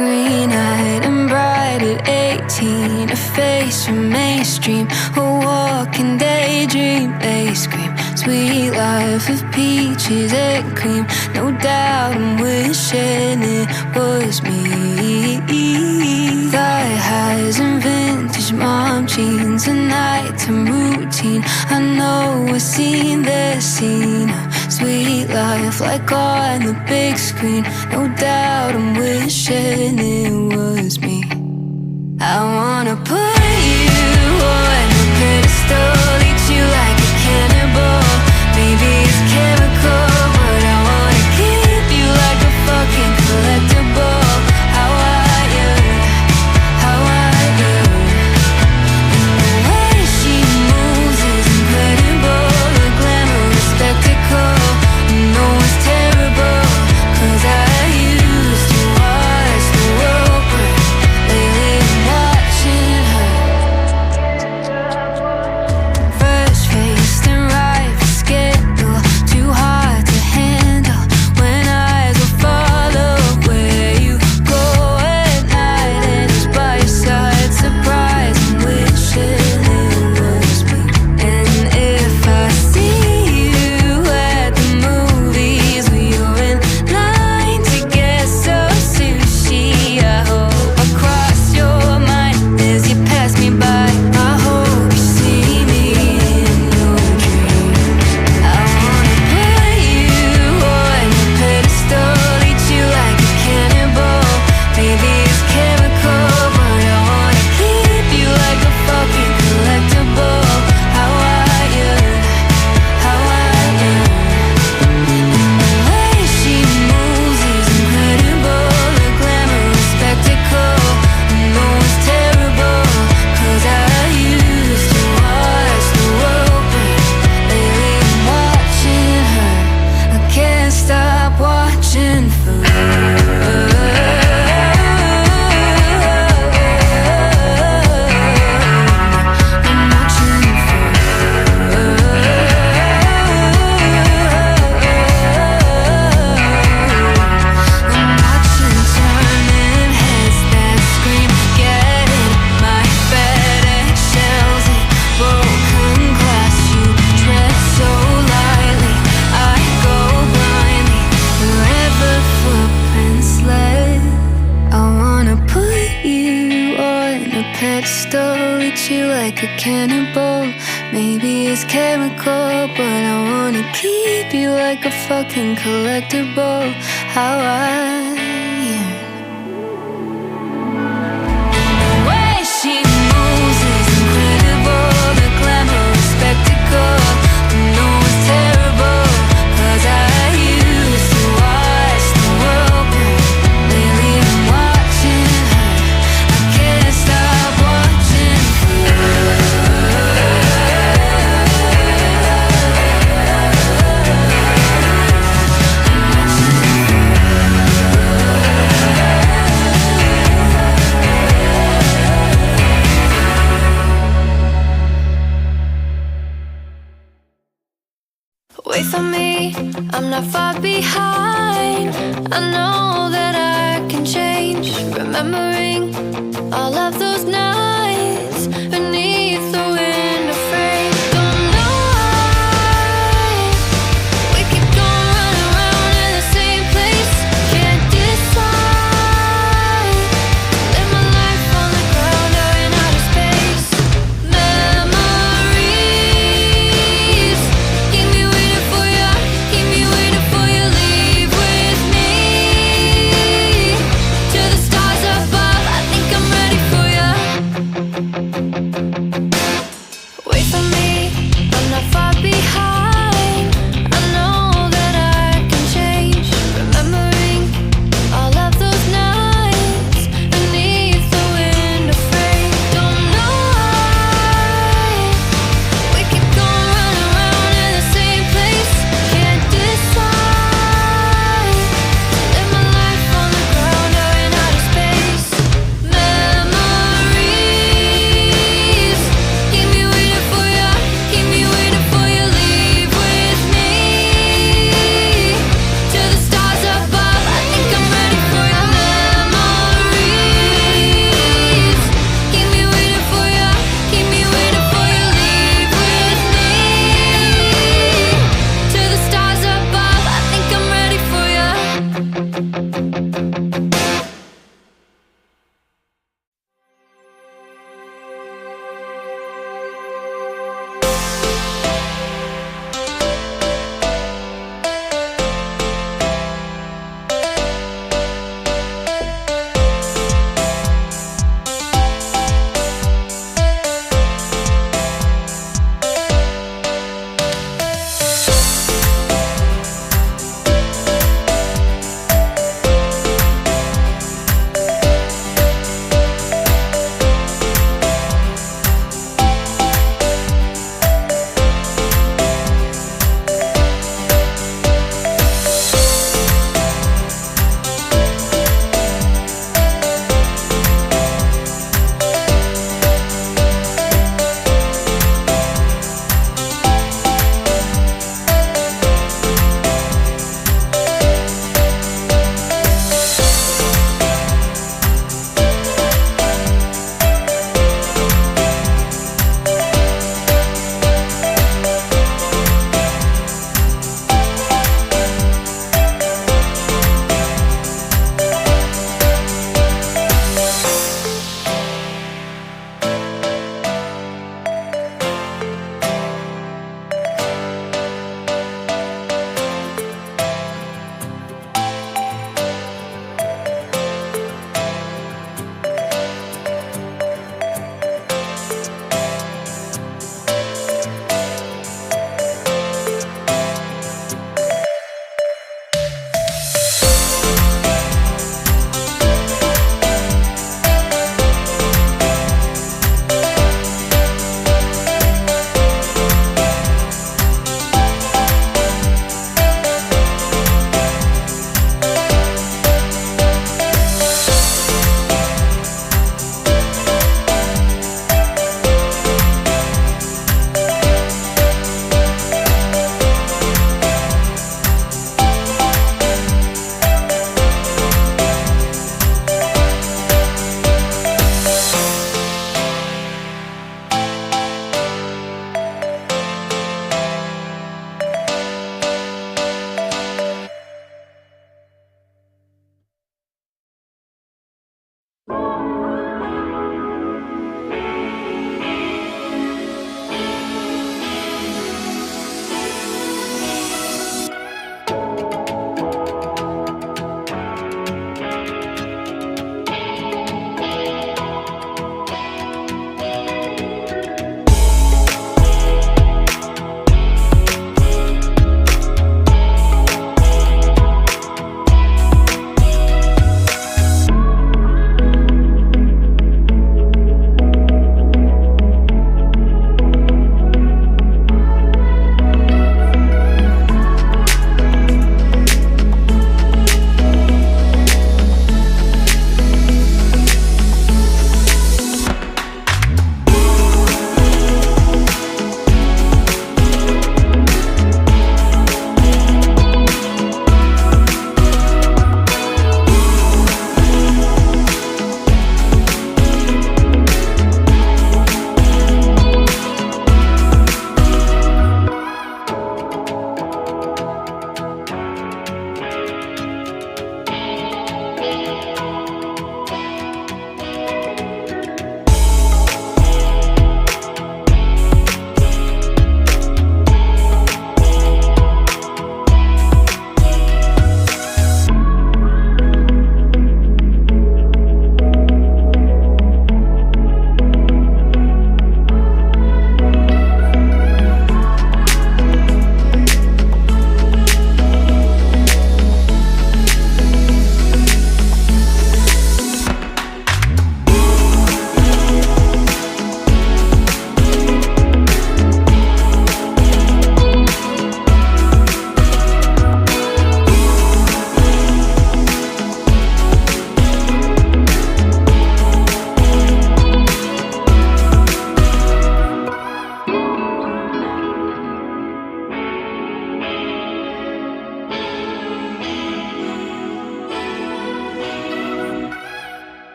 Green-eyed and bright at 18, a face from mainstream, a walking daydream. They scream, sweet life of peaches and cream. No doubt I'm wishing it was me. Thigh highs and vintage mom jeans, a nighttime routine. I know I've seen this scene. Sweet life like on the big screen. No doubt I'm wishing it was me. I wanna put you on a pedestal, eat you like a cannibal. Maybe it's chemical, but I wanna keep you like a fucking collectible. How are you? How are you? And the way she moves is incredible. The glamorous spectacle, you know it's terrible. 'Cause I used to watch the world burn. Lately I'm watching her. Fresh faced and right for scandal. Too hard like a cannibal. Maybe it's chemical, but I wanna keep you like a fucking collectible. How I wait for me, I'm not far behind. I know that I can change. Remembering all of those nights beneath the window frame. Don't know why we keep going running around in the same place. Can't decide. Live my life on the ground or in outer space. Memories keep me waiting for you. Keep me waiting for you. Leave with me to the stars above. I think I'm ready for you.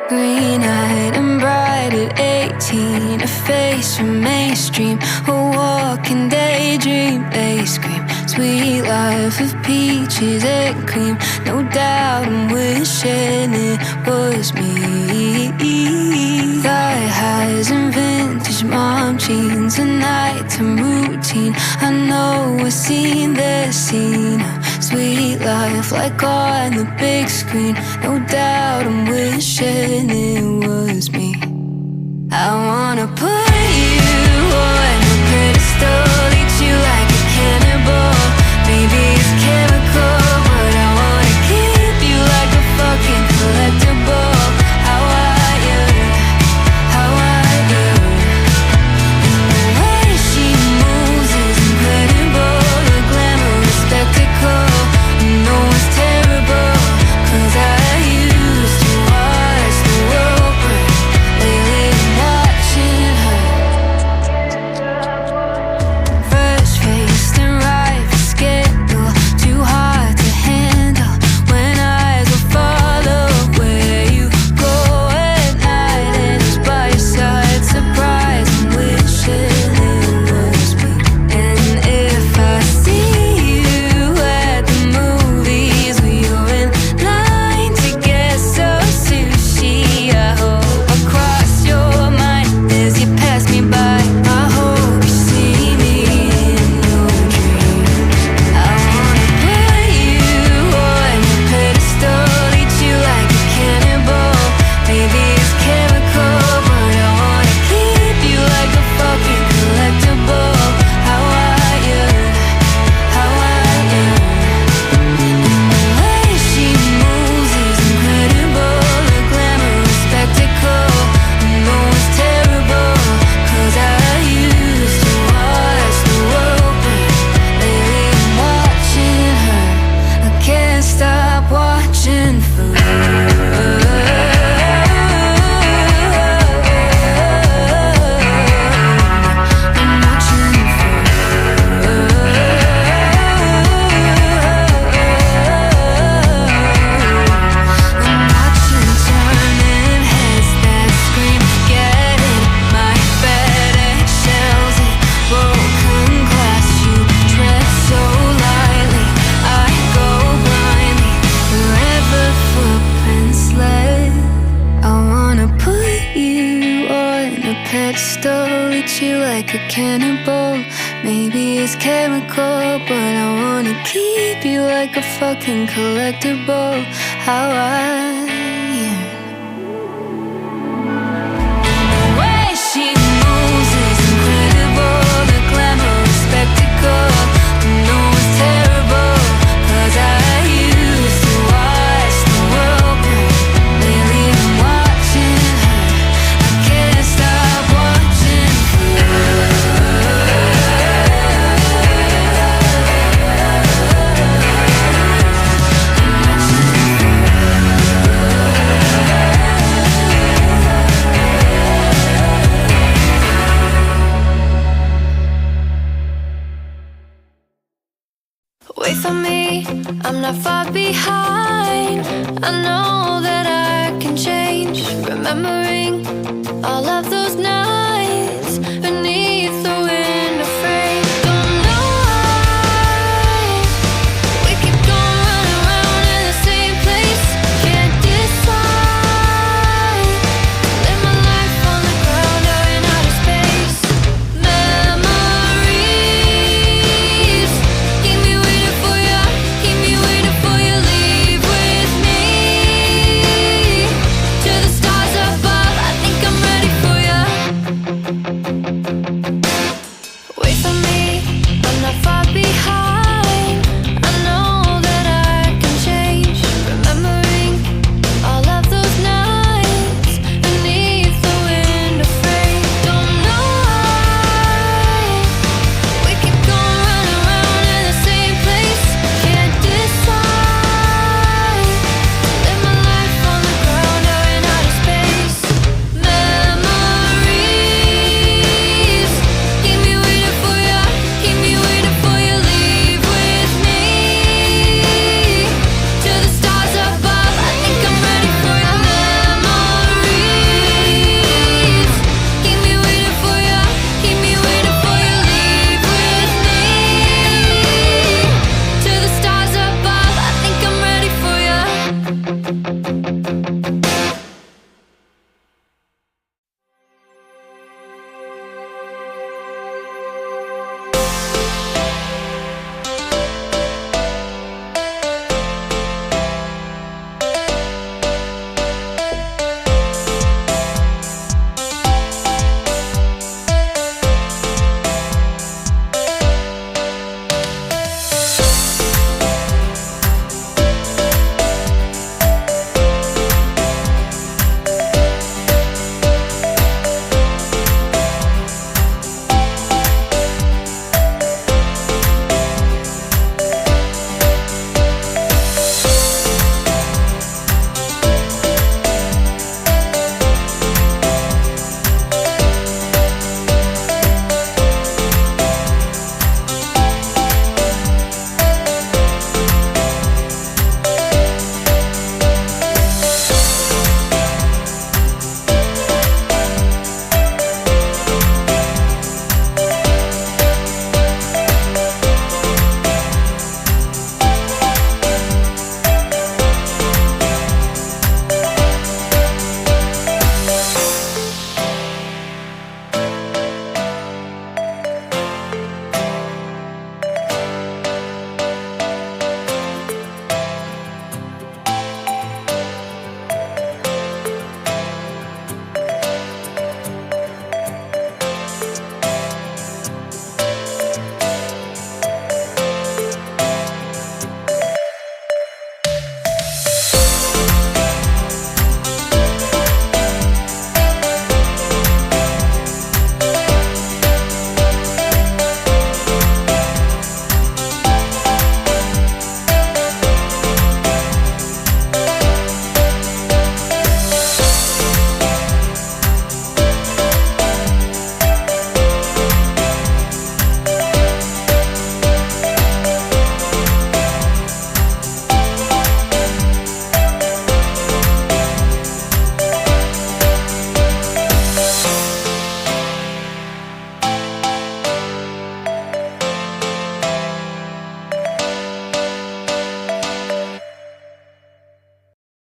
Green-eyed and bright at 18, a face from mainstream, a walking daydream. They scream, sweet life of peaches and cream. No doubt I'm wishing it was me. Thigh highs and vintage mom jeans, a nighttime routine. I know I've seen this scene. Sweet life like on the big screen. No doubt I'm wishing it was me. I wanna put you on a pedestal, eat you like a cannibal. Maybe it's chemical, but I wanna keep you like a fucking collectible. How are you? How are you? And the way she moves is incredible. A glamorous spectacle. No one's terrible, 'cause I used to watch the world burn. Lately I'm watching her. Fresh-faced and right for scandal, too hard to handle. When eyes will follow where you go at night, and it's by your side. Surprise and wishing it was me. And if I see you at the movies, we you're in line to get some sushi, I hope I cross your mind as you pass me by. I hope you see me in your dreams. I wanna put you on a pedestal, eat you like a cannibal. Maybe it's chemical, but I wanna keep you like a fucking collectible. How are you? How are you? And the way she moves is incredible. A glamorous spectacle. No one's terrible, 'cause I used to watch the world burn. Lately I'm watching her. I can't stop watching for her. I'm watching for her. I'm watching turning heads that scream, getting my FedEx shells in broken glass. You tread so lightly, I go blindly wherever footprints led. I wanna put you on a pedestal, eat you like a cannibal. Maybe it's chemical, but I wanna keep you like a fucking collectible. How are you? The way she moves is incredible. The glamorous spectacle. No one's terrible, 'cause I used to watch the world burn. Lately I'm watching her. I can't stop watching her. Wait for me, I'm not far behind. I know that I can change. Remembering all of those nights